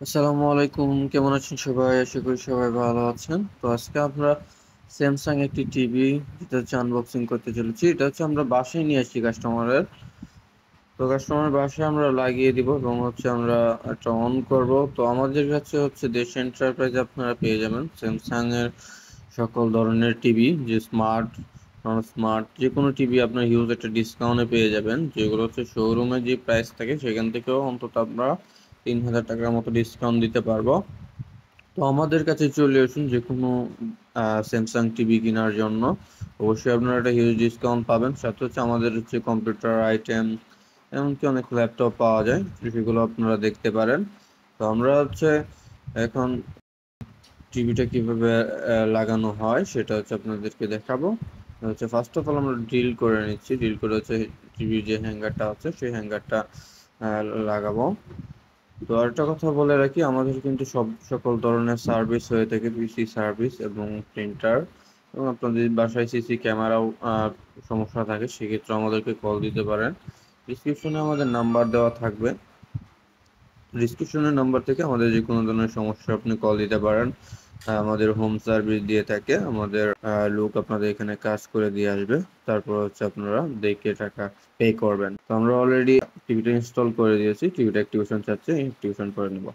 আসসালামু আলাইকুম, কেমন আছেন সবাই? আশা করি সবাই ভালো আছেন। তো আজকে আমরা স্যামসাং একটি টিভি যেটা হচ্ছে আনবক্সিং করতে চলেছি। এটা হচ্ছে আমরা বাসায় নিয়ে আসছি কাস্টমারের। তো কাস্টমারের বাসায় আমরা লাগিয়ে দিব এবং হচ্ছে আমরা একটা অন করব। তো আমাদের কাছে হচ্ছে দেশ এন্টারপ্রাইজ আপনারা পেয়ে যাবেন স্যামসাং এর সকল ধরনের টিভি, যে স্মার্ট নন স্মার্ট যে কোনো টিভি আপনার হিউজ একটা ডিসকাউন্টে পেয়ে যাবেন, যেগুলো হচ্ছে শোরুমে যে প্রাইস থাকে সেখান থেকেও অন্তত আমরা 3000 টাকার মতো ডিসকাউন্ট দিতে পারবো। তো আমাদের কাছে চলে আসুন যে কোনো স্যামসাং টিভি কেনার জন্য। অবশ্যই আপনারা একটা হিউজ ডিসকাউন্ট পাবেন। সাথে হচ্ছে আমাদের হচ্ছে কম্পিউটার আইটেম, এমনকি অনেক ল্যাপটপ পাওয়া যায়, সেগুলো আপনারা দেখতে পারেন। তো আমরা হচ্ছে এখন টিভিটা কিভাবে লাগানো হয় সেটা হচ্ছে আপনাদেরকে দেখাবো। হচ্ছে ফার্স্ট অফ অল আমরা ড্রিল করে নিচ্ছি। ড্রিল করে হচ্ছে টিভির যে হ্যাঙ্গারটা আছে সেই হ্যাঙ্গারটা লাগাবো। তো আরেকটা কথা বলে রাখি, আমাদের কিন্তু সকল ধরনের সার্ভিস হয়ে থাকে, পিসি সার্ভিস এবং প্রিন্টার, এবং আপনাদের বাসায় সিসি ক্যামেরাও সমস্যা থাকে সেক্ষেত্রে আমাদেরকে কল দিতে পারেন। ডিসক্রিপশনে আমাদের নাম্বার দেওয়া থাকবে। ডিসক্রিপশনের নাম্বার থেকে আমাদের যে কোনো ধরনের সমস্যা আপনি কল দিতে পারেন। আমাদের হোম সার্ভিস দিয়ে থাকে, আমাদের লোক আপনাদের এখানে কাজ করে দিয়ে আসবে। তারপর হচ্ছে আপনারা দেখে টাকা পে করবেন। তো আমরা অলরেডি টিভিটা ইনস্টল করে দিয়েছি, টিভিটা অ্যাক্টিভেশন চাচ্ছে, অ্যাক্টিভেশন করে নেব।